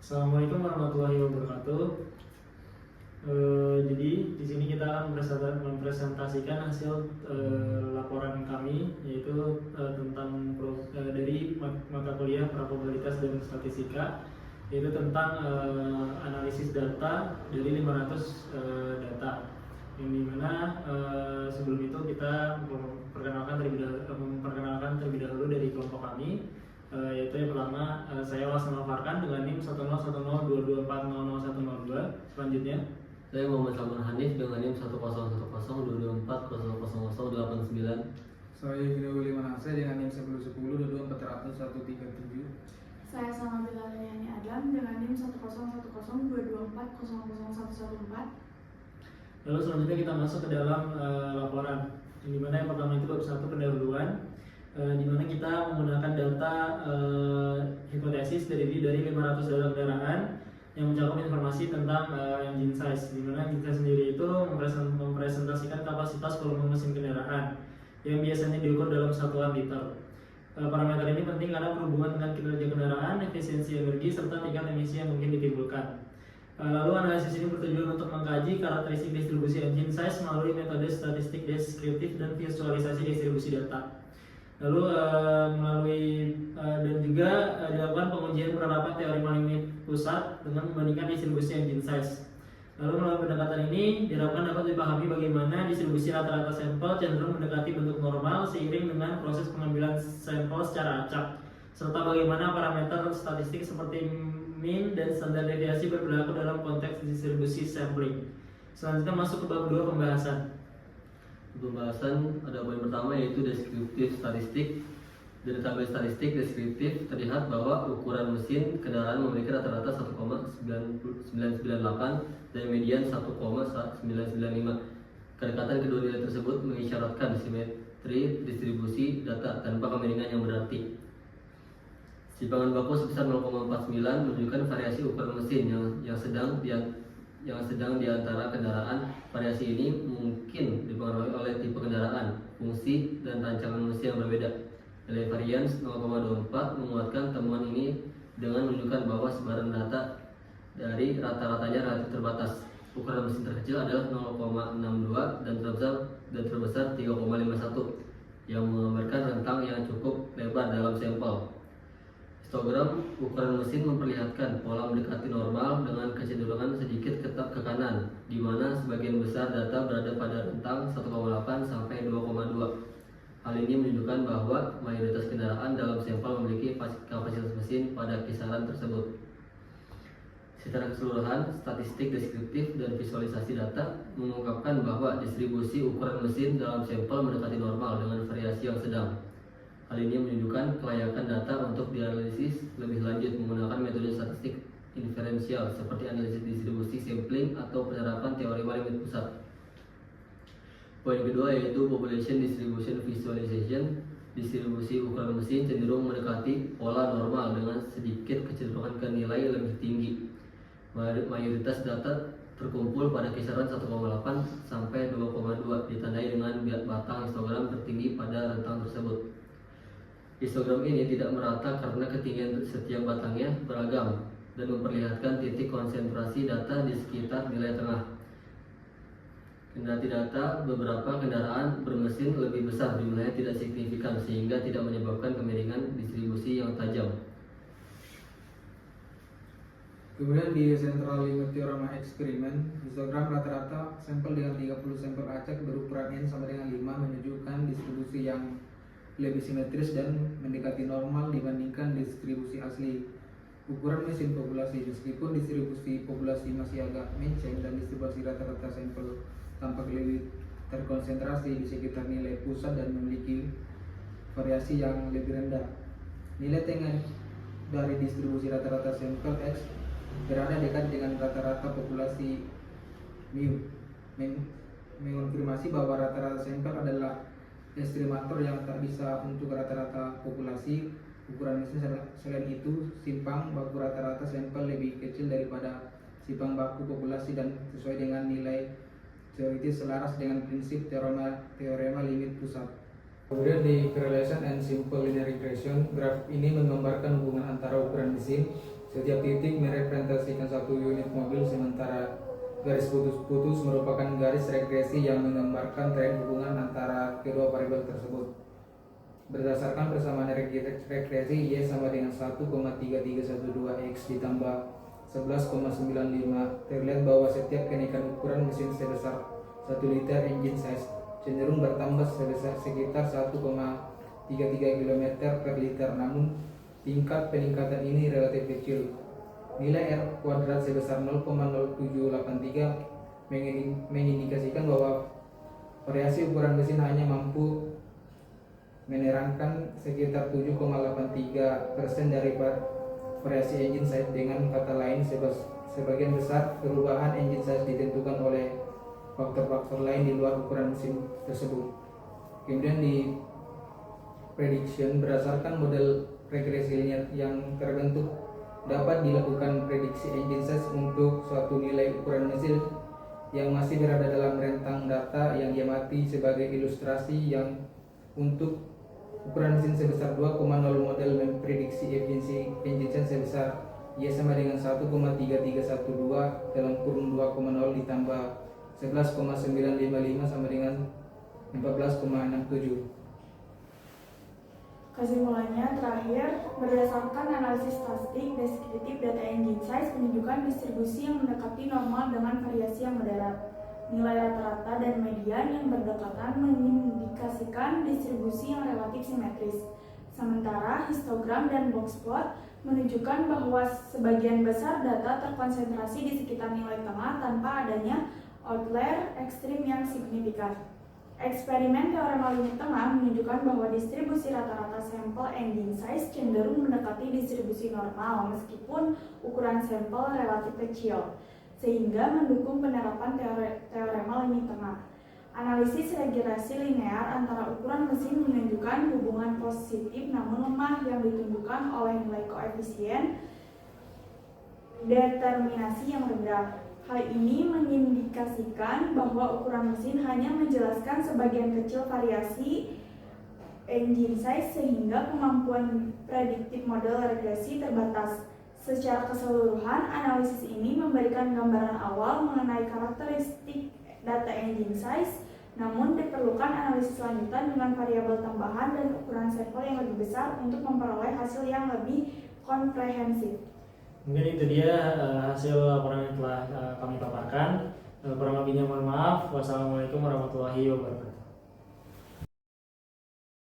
Assalamualaikum warahmatullahi wabarakatuh. Jadi di sini kita akan mempresentasikan hasil laporan kami, yaitu dari mata kuliah probabilitas dan statistika, yaitu tentang analisis data dari 500 data. Yang dimana sebelum itu kita memperkenalkan terlebih dahulu dari kelompok kami. Yaitu yang pertama, saya Wasnul Farkan dengan NIM 1010224001002. Selanjutnya saya Muhammad Salman Hanif dengan NIM 1002224001089. Saya Yudhino Willy Manase dengan NIM 101022400137. Saya Samabila Leliani Adam dengan NIM 1001224000114. Lalu selanjutnya kita masuk ke dalam laporan. Yang dimana yang pertama itu bab 1 pendahuluan, di mana kita menggunakan data hipotesis dari 500 data kendaraan yang mencakup informasi tentang engine size, di mana engine size sendiri itu mempresentasikan kapasitas volume mesin kendaraan yang biasanya diukur dalam satuan liter. Parameter ini penting karena berhubungan dengan kinerja kendaraan, efisiensi energi, serta tingkat emisi yang mungkin ditimbulkan. Lalu analisis ini bertujuan untuk mengkaji karakteristik distribusi engine size melalui metode statistik deskriptif dan visualisasi distribusi data. Lalu dan juga dilakukan pengujian penerapan teori limit pusat dengan membandingkan distribusi engine size. Lalu melalui pendekatan ini diharapkan dapat dipahami bagaimana distribusi rata-rata sampel cenderung mendekati bentuk normal seiring dengan proses pengambilan sampel secara acak, serta bagaimana parameter statistik seperti mean dan standar deviasi berlaku dalam konteks distribusi sampling. Selanjutnya masuk ke bab 2 pembahasan. Pembahasan ada poin pertama yaitu deskriptif statistik. Dari tabel statistik deskriptif terlihat bahwa ukuran mesin kendaraan memiliki rata-rata 1,998 dan median 1,995. Kedekatan kedua nilai tersebut mengisyaratkan simetri distribusi data tanpa kemiringan yang berarti. Simpangan baku sebesar 0,49 menunjukkan variasi ukuran mesin yang sedang di antara kendaraan. Variasi ini mungkin dipengaruhi oleh tipe kendaraan, fungsi, dan rancangan mesin yang berbeda. Nilai varians 0,24 menguatkan temuan ini dengan menunjukkan bahwa sebaran data dari rata-ratanya relatif terbatas. Ukuran mesin terkecil adalah 0,62 dan terbesar 3,51 yang menggambarkan rentang yang cukup lebar dalam sampel. Histogram ukuran mesin memperlihatkan pola mendekati normal dengan kecenderungan sedikit ke kanan, di mana sebagian besar data berada pada rentang 1,8 sampai 2,2. Hal ini menunjukkan bahwa mayoritas kendaraan dalam sampel memiliki kapasitas mesin pada kisaran tersebut. Secara keseluruhan, statistik deskriptif dan visualisasi data mengungkapkan bahwa distribusi ukuran mesin dalam sampel mendekati normal dengan variasi yang sedang. Hal ini menunjukkan kelayakan data untuk dianalisis lebih lanjut menggunakan metode statistik inferensial seperti analisis distribusi sampling atau penerapan teori limit pusat. Poin kedua yaitu population distribution visualization. Distribusi ukuran mesin cenderung mendekati pola normal dengan sedikit kecenderungan ke nilai lebih tinggi. Mayoritas data terkumpul pada kisaran 1,8 sampai 2,2 ditandai dengan batang histogram tertinggi pada rentang tersebut. Histogram ini tidak merata karena ketinggian setiap batangnya beragam dan memperlihatkan titik konsentrasi data di sekitar nilai tengah. Kendati data beberapa kendaraan bermesin lebih besar jumlahnya tidak signifikan sehingga tidak menyebabkan kemiringan distribusi yang tajam. Kemudian di central limit teorema eksperimen, histogram rata-rata sampel dengan 30 sampel acak berukuran N sama dengan 5 menunjukkan distribusi yang lebih simetris dan mendekati normal dibandingkan distribusi asli. Ukuran mesin populasi, meskipun distribusi populasi masih agak menceng dan distribusi rata-rata sampel tampak lebih terkonsentrasi di sekitar nilai pusat dan memiliki variasi yang lebih rendah. Nilai tengah dari distribusi rata-rata sampel X berada dekat dengan rata-rata populasi mu, mengonfirmasi bahwa rata-rata sampel adalah estimator yang tak bisa untuk rata-rata populasi ukuran mesin. Selain itu, simpang baku rata-rata sampel lebih kecil daripada simpang baku populasi dan sesuai dengan nilai teoritis selaras dengan prinsip teorema limit pusat. Kemudian di correlation and simple linear regression, graf ini menggambarkan hubungan antara ukuran mesin Setiap titik merepresentasikan satu unit mobil, sementara garis putus-putus merupakan garis regresi yang menggambarkan tren hubungan antara kedua variabel tersebut. Berdasarkan persamaan regresi, Y sama dengan 1,3312X ditambah 11,95. Terlihat bahwa setiap kenaikan ukuran mesin sebesar 1 liter engine size cenderung bertambah sebesar sekitar 1,33 km per liter, namun tingkat peningkatan ini relatif kecil. Nilai R kuadrat sebesar 0,0783 mengindikasikan bahwa variasi ukuran mesin hanya mampu menerangkan sekitar 7,83% dari variasi engine size. Dengan kata lain, sebagian besar perubahan engine size ditentukan oleh faktor-faktor lain di luar ukuran mesin tersebut. Kemudian di prediction, berdasarkan model regresi linear yang terbentuk, dapat dilakukan prediksi engine size untuk suatu nilai ukuran mesin yang masih berada dalam rentang data yang diamati. Sebagai ilustrasi, yang untuk ukuran mesin sebesar 2,0 model memprediksi efisiensi engine size sebesar Y sama dengan 1,3312 dalam kurung 2,0 ditambah 11,955 sama dengan 14,67. Kesimpulannya, terakhir, berdasarkan analisis statistik, deskriptif data engine size menunjukkan distribusi yang mendekati normal dengan variasi yang moderat. Nilai rata-rata dan median yang berdekatan mengindikasikan distribusi yang relatif simetris. Sementara histogram dan box plot menunjukkan bahwa sebagian besar data terkonsentrasi di sekitar nilai tengah tanpa adanya outlier ekstrim yang signifikan. Eksperimen teorema limit tengah menunjukkan bahwa distribusi rata-rata sampel engine size cenderung mendekati distribusi normal meskipun ukuran sampel relatif kecil, sehingga mendukung penerapan teorema limit tengah. Analisis regresi linear antara ukuran mesin menunjukkan hubungan positif namun lemah yang ditunjukkan oleh nilai koefisien determinasi yang rendah. Hal ini mengindikasikan bahwa ukuran mesin hanya menjelaskan sebagian kecil variasi engine size sehingga kemampuan prediktif model regresi terbatas. Secara keseluruhan, analisis ini memberikan gambaran awal mengenai karakteristik data engine size, namun diperlukan analisis lanjutan dengan variabel tambahan dan ukuran sampel yang lebih besar untuk memperoleh hasil yang lebih komprehensif. Mungkin itu dia hasil laporan yang telah kami paparkan. Kurang lebihnya mohon maaf. Wassalamualaikum warahmatullahi wabarakatuh.